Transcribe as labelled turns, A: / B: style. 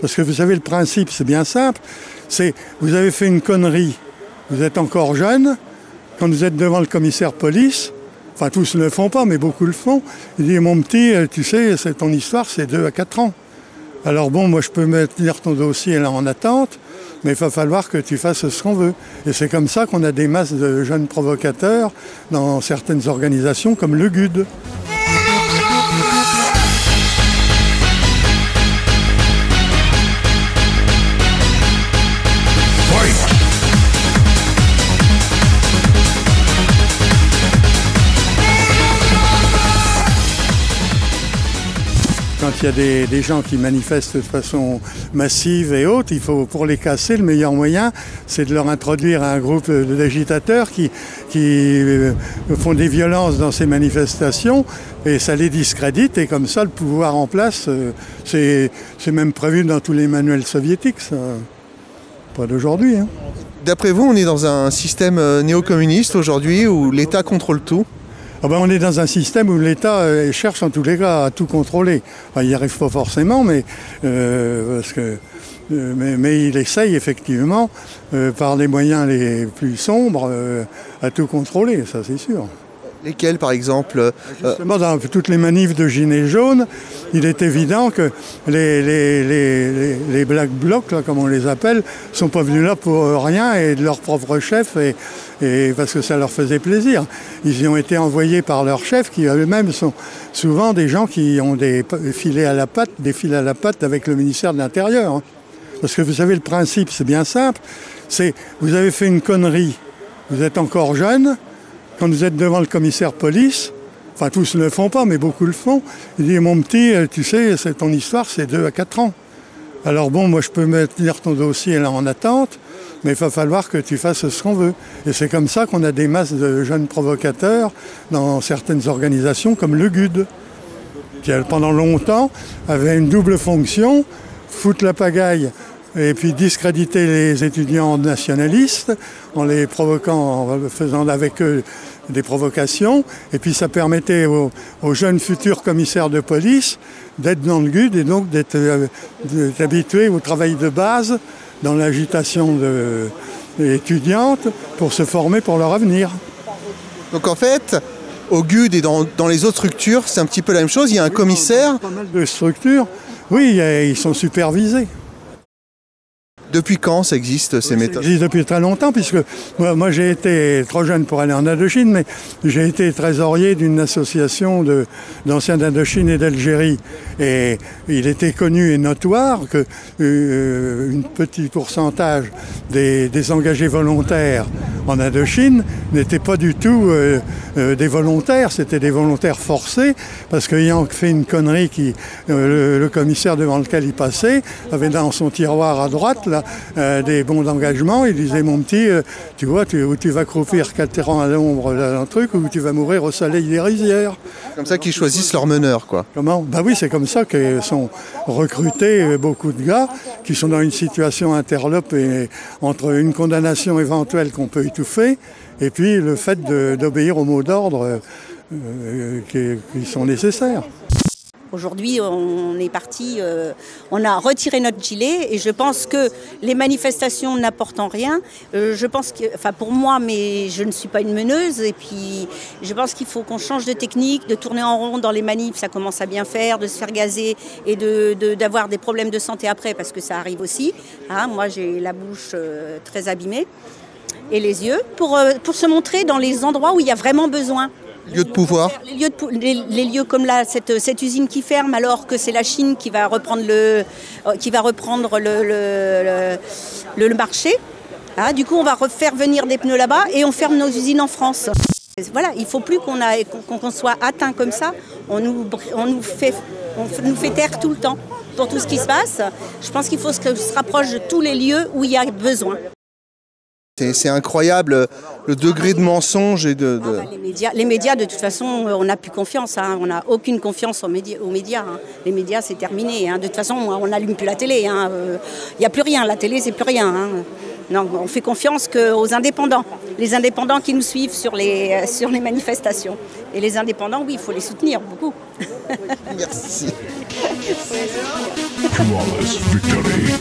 A: Parce que vous savez, le principe, c'est bien simple. C'est, vous avez fait une connerie, vous êtes encore jeune, quand vous êtes devant le commissaire police, enfin tous ne le font pas, mais beaucoup le font, il dit, mon petit, tu sais, c'est ton histoire, c'est 2 à 4 ans. Alors bon, moi je peux mettre ton dossier là en attente, mais il va falloir que tu fasses ce qu'on veut. Et c'est comme ça qu'on a des masses de jeunes provocateurs dans certaines organisations comme le GUD. Quand il y a des gens qui manifestent de façon massive et haute, il faut, pour les casser, le meilleur moyen, c'est de leur introduire un groupe d'agitateurs qui font des violences dans ces manifestations et ça les discrédite. Et comme ça, le pouvoir en place, c'est même prévu dans tous les manuels soviétiques, ça. Pas d'aujourd'hui, hein.
B: D'après vous, on est dans un système néo-communiste aujourd'hui où l'État contrôle tout?
A: Ah ben on est dans un système où l'État cherche en tous les cas à tout contrôler. Enfin, il n'y arrive pas forcément, mais il essaye effectivement, par les moyens les plus sombres, à tout contrôler, ça c'est sûr.
B: Lesquels, par exemple?
A: Justement, dans toutes les manifs de Gilets jaunes, il est évident que les Black Blocs, là, comme on les appelle, ne sont pas venus là pour rien et de leur propre chef, et parce que ça leur faisait plaisir. Ils y ont été envoyés par leur chef, qui eux-mêmes sont souvent des gens qui ont des fils à la patte avec le ministère de l'Intérieur. Hein. Parce que vous savez, le principe, c'est bien simple. C'est, vous avez fait une connerie, vous êtes encore jeune, quand vous êtes devant le commissaire police, enfin tous ne le font pas, mais beaucoup le font, il dit, mon petit, tu sais, c'est ton histoire, c'est 2 à 4 ans. Alors bon, moi je peux mettre ton dossier là en attente, mais il va falloir que tu fasses ce qu'on veut. Et c'est comme ça qu'on a des masses de jeunes provocateurs dans certaines organisations comme le GUD, qui pendant longtemps avait une double fonction, foutre la pagaille et puis discréditer les étudiants nationalistes en les provoquant, en faisant avec eux des provocations. Et puis ça permettait aux jeunes futurs commissaires de police d'être dans le GUD et donc d'être habitués au travail de base dans l'agitation étudiante pour se former pour leur avenir.
B: Donc en fait, au GUD et dans les autres structures, c'est un petit peu la même chose, il y a un commissaire.
A: Pas mal de structures, oui, ils sont supervisés.
B: Depuis quand ça existe, ces méthodes?
A: Ça existe depuis très longtemps, puisque moi j'ai été trop jeune pour aller en Indochine, mais j'ai été trésorier d'une association d'anciens d'Indochine et d'Algérie. Et il était connu et notoire que un petit pourcentage des engagés volontaires en Indochine n'étaient pas du tout des volontaires, c'était des volontaires forcés, parce qu'ayant fait une connerie le commissaire devant lequel il passait avait dans son tiroir à droite là, des bons d'engagement. Il disait, mon petit, tu vois, où tu vas croupir 4 ans à l'ombre d'un truc, ou tu vas mourir au soleil des rizières.
B: Comme ça qu'ils choisissent leur meneur, quoi.
A: Comment? Ben oui, c'est comme ça que sont recrutés beaucoup de gars qui sont dans une situation interlope entre une condamnation éventuelle qu'on peut étouffer et puis le fait d'obéir aux mots d'ordre qui sont nécessaires.
C: Aujourd'hui, on est parti, on a retiré notre gilet et je pense que les manifestations n'apportent rien. Je pense que, enfin pour moi, mais je ne suis pas une meneuse et puis je pense qu'il faut qu'on change de technique, de tourner en rond dans les manifs, ça commence à bien faire, de se faire gazer et d'avoir des problèmes de santé après parce que ça arrive aussi. Hein, moi, j'ai la bouche très abîmée et les yeux pour se montrer dans les endroits où il y a vraiment besoin.
B: Lieux de pouvoir.
C: Les lieux comme là, cette usine qui ferme alors que c'est la Chine qui va reprendre le marché. Ah, du coup, on va refaire venir des pneus là-bas et on ferme nos usines en France. Voilà, il ne faut plus qu'on soit atteint comme ça. On nous fait taire tout le temps pour tout ce qui se passe. Je pense qu'il faut se rapproche de tous les lieux où il y a besoin.
B: C'est incroyable le degré de mensonge et de...
C: Les médias, de toute façon, on n'a plus confiance. Hein. On n'a aucune confiance aux médias. Hein. Les médias, c'est terminé. Hein. De toute façon, on n'allume plus la télé. Il n'y a plus rien. La télé, c'est plus rien. Hein. Non, on fait confiance qu'aux indépendants. Les indépendants qui nous suivent sur les manifestations. Et les indépendants, oui, il faut les soutenir beaucoup.
B: Merci.
D: Flawless victory.